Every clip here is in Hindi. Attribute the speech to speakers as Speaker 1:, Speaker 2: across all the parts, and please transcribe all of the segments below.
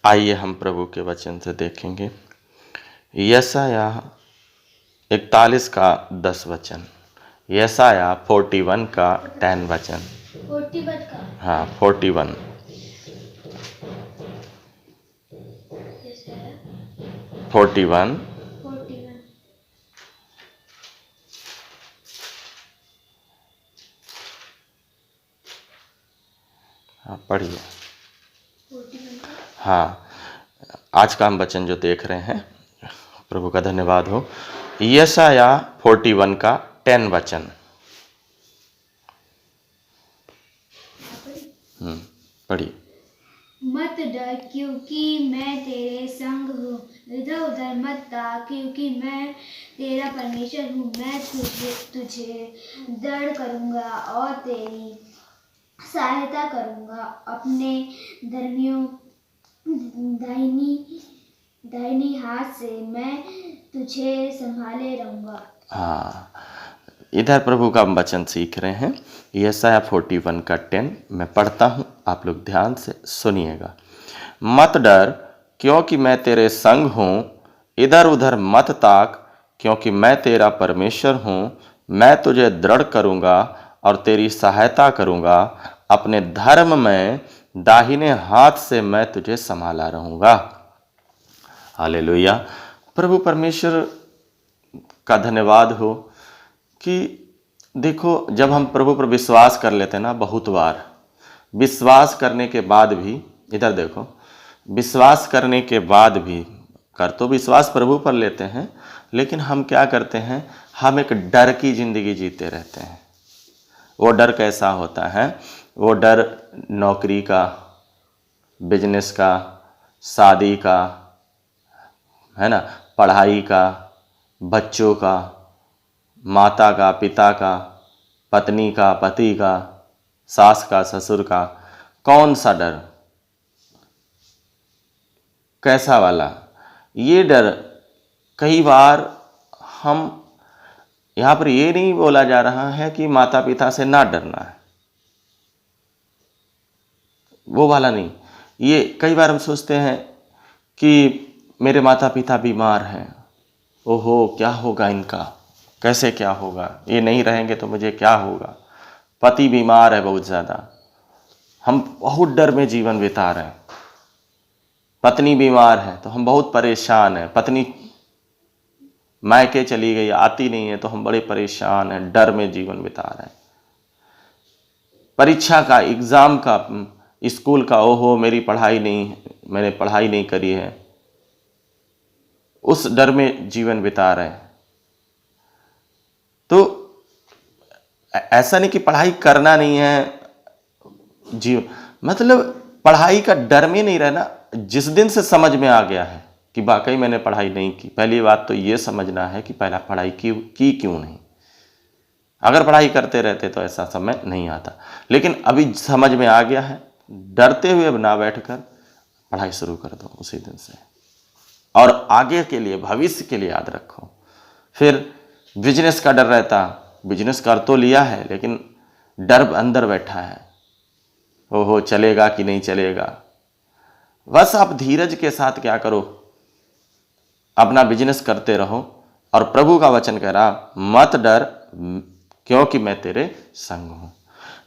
Speaker 1: आइए हम प्रभु के वचन से देखेंगे यशाया 41 का 10 वचन, यशाया 41 का 10 वचन।
Speaker 2: 41 का,
Speaker 1: हाँ 41।
Speaker 2: यशाया
Speaker 1: 41
Speaker 2: 41।
Speaker 1: हाँ पढ़िए।
Speaker 2: 41 का,
Speaker 1: हाँ, आज का हम वचन जो देख रहे हैं, प्रभु का धन्यवाद हो। यशाया 41 का 10 वचन। पढ़िए।
Speaker 2: मत डर क्योंकि मैं तेरे संग हूँ, इधर उधर मत ताक क्योंकि मैं तेरा परमेश्वर हूँ। मैं तुझे दृढ़ करूँगा और तेरी सहायता करूँगा। अपने धर्मियों दाहिनी हाथ से मैं तुझे संभाले रहूँगा।
Speaker 1: हाँ, इधर प्रभु का हम वचन सीख रहे हैं। यशाया 41 का 10 मैं पढ़ता हूँ, आप लोग ध्यान से सुनिएगा। मत डर क्योंकि मैं तेरे संग हूँ, इधर उधर मत ताक क्योंकि मैं तेरा परमेश्वर हूँ। मैं तुझे दृढ़ करूँगा और तेरी सहायता करूँगा। अपने धर्म में दाहिने हाथ से मैं तुझे संभाला रहूँगा। हालेलुया। प्रभु परमेश्वर का धन्यवाद हो कि देखो, जब हम प्रभु पर विश्वास कर लेते हैं ना, बहुत बार विश्वास करने के बाद भी, इधर देखो, विश्वास करने के बाद भी कर तो विश्वास प्रभु पर लेते हैं, लेकिन हम क्या करते हैं, हम एक डर की ज़िंदगी जीते रहते हैं। वो डर कैसा होता है? वो डर नौकरी का, बिजनेस का, शादी का, है ना, पढ़ाई का, बच्चों का, माता का, पिता का, पत्नी का, पति का, सास का, ससुर का। कौन सा डर? कैसा वाला? ये डर कई बार हम, यहाँ पर ये नहीं बोला जा रहा है कि माता पिता से ना डरना है, वो वाला नहीं। ये कई बार हम सोचते हैं कि मेरे माता पिता बीमार हैं, ओहो क्या होगा इनका, कैसे क्या होगा, ये नहीं रहेंगे तो मुझे क्या होगा। पति बीमार है बहुत ज़्यादा, हम बहुत डर में जीवन बिता रहे हैं। पत्नी बीमार है तो हम बहुत परेशान हैं। पत्नी मायके चली गई, आती नहीं है तो हम बड़े परेशान हैं, डर में जीवन बिता रहे हैं। परीक्षा का, एग्ज़ाम का, स्कूल का, ओहो मेरी पढ़ाई नहीं, मैंने पढ़ाई नहीं करी है, उस डर में जीवन बिता रहे हैं। तो ऐसा नहीं कि पढ़ाई करना नहीं है, मतलब पढ़ाई का डर में नहीं रहना। जिस दिन से समझ में आ गया है कि वाकई मैंने पढ़ाई नहीं की, पहली बात तो ये समझना है कि पहला पढ़ाई की क्यों नहीं। अगर पढ़ाई करते रहते तो ऐसा समय नहीं आता, लेकिन अभी समझ में आ गया है, डरते हुए अब ना बैठकर पढ़ाई शुरू कर दो उसी दिन से, और आगे के लिए, भविष्य के लिए याद रखो। फिर बिजनेस का डर रहता, बिजनेस कर तो लिया है लेकिन डर अंदर बैठा है, ओहो चलेगा कि नहीं चलेगा। बस आप धीरज के साथ क्या करो, अपना बिजनेस करते रहो। और प्रभु का वचन कह रहा, मत डर क्योंकि मैं तेरे संग हूँ।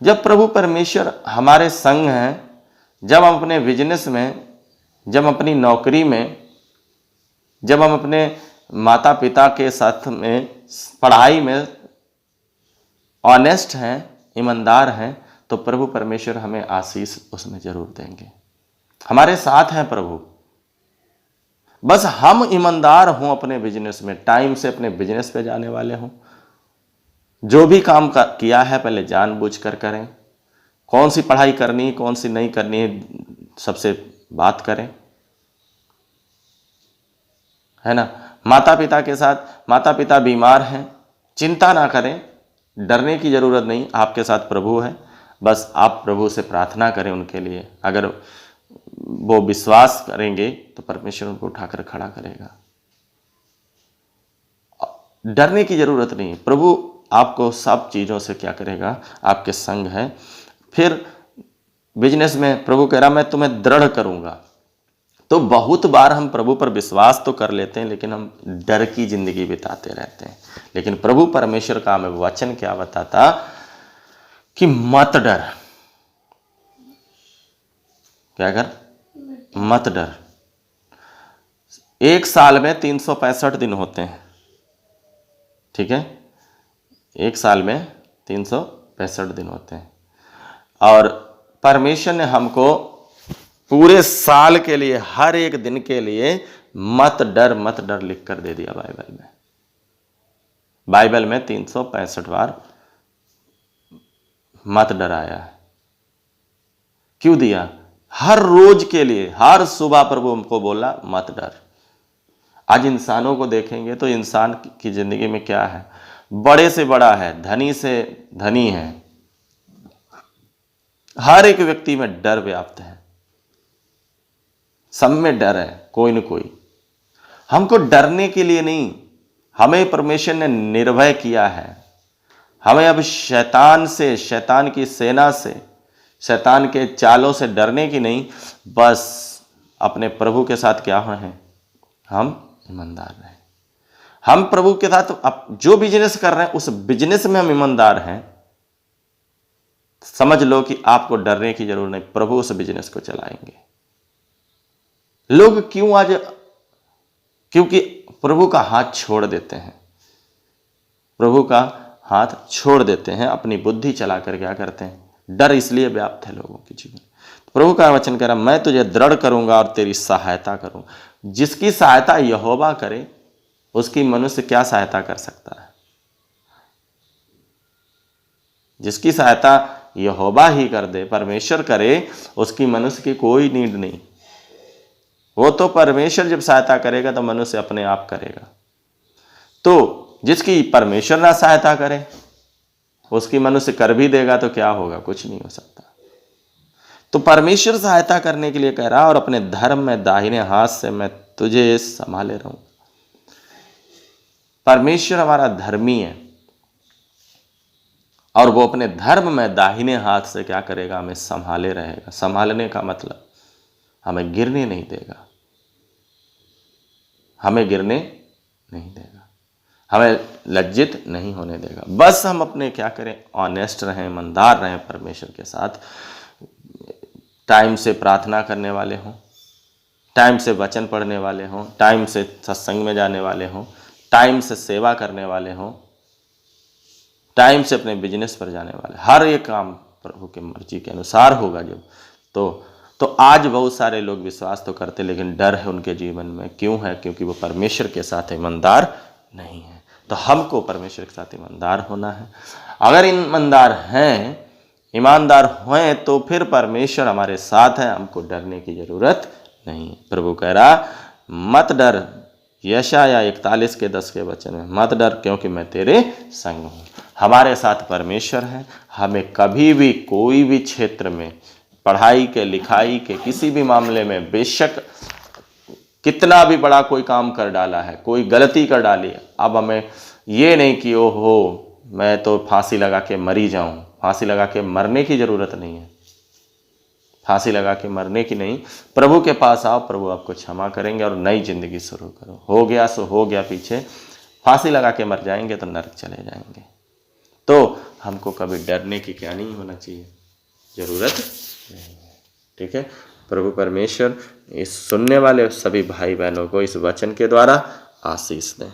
Speaker 1: जब प्रभु परमेश्वर हमारे संग हैं, जब हम अपने बिजनेस में, जब अपनी नौकरी में, जब हम अपने माता पिता के साथ में पढ़ाई में ऑनेस्ट हैं, ईमानदार हैं, तो प्रभु परमेश्वर हमें आशीष उसमें जरूर देंगे। हमारे साथ हैं प्रभु। बस हम ईमानदार हों अपने बिजनेस में, टाइम से अपने बिजनेस पे जाने वाले हों। जो भी काम किया है पहले जानबूझ कर करें। कौन सी पढ़ाई करनी है, कौन सी नहीं करनी है, सबसे बात करें, है ना। माता पिता के साथ, माता पिता बीमार हैं, चिंता ना करें, डरने की ज़रूरत नहीं, आपके साथ प्रभु है। बस आप प्रभु से प्रार्थना करें उनके लिए। अगर वो विश्वास करेंगे तो परमेश्वर उनको उठाकर खड़ा करेगा। डरने की ज़रूरत नहीं, प्रभु आपको सब चीज़ों से क्या करेगा, आपके संग है। फिर बिजनेस में प्रभु कह रहा, मैं तुम्हें दृढ़ करूँगा, तो बहुत बार हम प्रभु पर विश्वास तो कर लेते हैं, लेकिन हम डर की जिंदगी बिताते रहते हैं। लेकिन प्रभु परमेश्वर का हमें वचन क्या बताता कि मत डर। क्या कर? मत डर। एक साल में 365 दिन होते हैं, ठीक है? एक साल में 365 दिन होते हैं, और परमेश्वर ने हमको पूरे साल के लिए, हर एक दिन के लिए मत डर लिख कर दे दिया बाइबल में। बाइबल में 365 बार मत डर आया है। क्यों दिया? हर रोज के लिए, हर सुबह प्रभु हमको बोला मत डर। आज इंसानों को देखेंगे तो इंसान की जिंदगी में क्या है? बड़े से बड़ा है, धनी से धनी है, हर एक व्यक्ति में डर व्याप्त है, सब में डर है, कोई न कोई। हमको डरने के लिए नहीं, हमें परमेश्वर ने निर्भय किया है। हमें अब शैतान से, शैतान की सेना से, शैतान के चालों से डरने की नहीं, बस अपने प्रभु के साथ क्या हैं? हम ईमानदार रहें। हम प्रभु के साथ अब जो बिजनेस कर रहे हैं उस बिजनेस में हम ईमानदार हैं, समझ लो कि आपको डरने की जरूरत नहीं, प्रभु उस बिजनेस को चलाएंगे। लोग क्यों आज? क्योंकि प्रभु का हाथ छोड़ देते हैं, प्रभु का हाथ छोड़ देते हैं, अपनी बुद्धि चलाकर क्या करते हैं? डर इसलिए व्याप्त है लोगों के जीवन। प्रभु का वचन कह रहा, मैं तुझे दृढ़ करूंगा और तेरी सहायता करूंगा। जिसकी सहायता यहोवा करे उसकी मनुष्य क्या सहायता कर सकता है? जिसकी सहायता यहोवा ही कर दे, परमेश्वर करे, उसकी मनुष्य की कोई नीड नहीं। वो तो परमेश्वर जब सहायता करेगा तो मनुष्य अपने आप करेगा। तो जिसकी परमेश्वर ना सहायता करे उसकी मनुष्य कर भी देगा तो क्या होगा? कुछ नहीं हो सकता। तो परमेश्वर सहायता करने के लिए कह रहा, और अपने धर्म में दाहिने हाथ से मैं तुझे संभाले रहूं। परमेश्वर हमारा धर्मी है और वो अपने धर्म में दाहिने हाथ से क्या करेगा? हमें संभाले रहेगा। संभालने का मतलब हमें गिरने नहीं देगा, हमें गिरने नहीं देगा, हमें लज्जित नहीं होने देगा। बस हम अपने क्या करें? ऑनेस्ट रहें, ईमानदार रहें परमेश्वर के साथ। टाइम से प्रार्थना करने वाले हों, टाइम से वचन पढ़ने वाले हों, टाइम से सत्संग में जाने वाले हों, टाइम से सेवा करने वाले हों, टाइम से अपने बिजनेस पर जाने वाले। हर एक काम प्रभु की मर्जी के अनुसार होगा जब तो आज बहुत सारे लोग विश्वास तो करते, लेकिन डर है उनके जीवन में। क्यों है? क्योंकि वो परमेश्वर के साथ ईमानदार नहीं है। तो हमको परमेश्वर के साथ ईमानदार होना है। अगर ईमानदार हैं, ईमानदार हैं, तो फिर परमेश्वर हमारे साथ है, हमको डरने की जरूरत नहीं है। प्रभु कह रहा, मत डर। यशायाह 41 के 10 के वचन में, मत डर क्योंकि मैं तेरे संग हूँ। हमारे साथ परमेश्वर है। हमें कभी भी कोई भी क्षेत्र में, पढ़ाई के, लिखाई के, किसी भी मामले में, बेशक कितना भी बड़ा कोई काम कर डाला है, कोई गलती कर डाली है, अब हमें ये नहीं कि ओहो मैं तो फांसी लगा के मरी जाऊं। फांसी लगा के मरने की जरूरत नहीं है, फांसी लगा के मरने की नहीं। प्रभु के पास आओ, प्रभु आपको क्षमा करेंगे और नई जिंदगी शुरू करो। हो गया सो हो गया, पीछे फांसी लगा के मर जाएंगे तो नरक चले जाएंगे। तो हमको कभी डरने की क्या नहीं होना चाहिए, जरूरत नहीं है। ठीक है। प्रभु परमेश्वर इस सुनने वाले सभी भाई बहनों को इस वचन के द्वारा आशीष दें।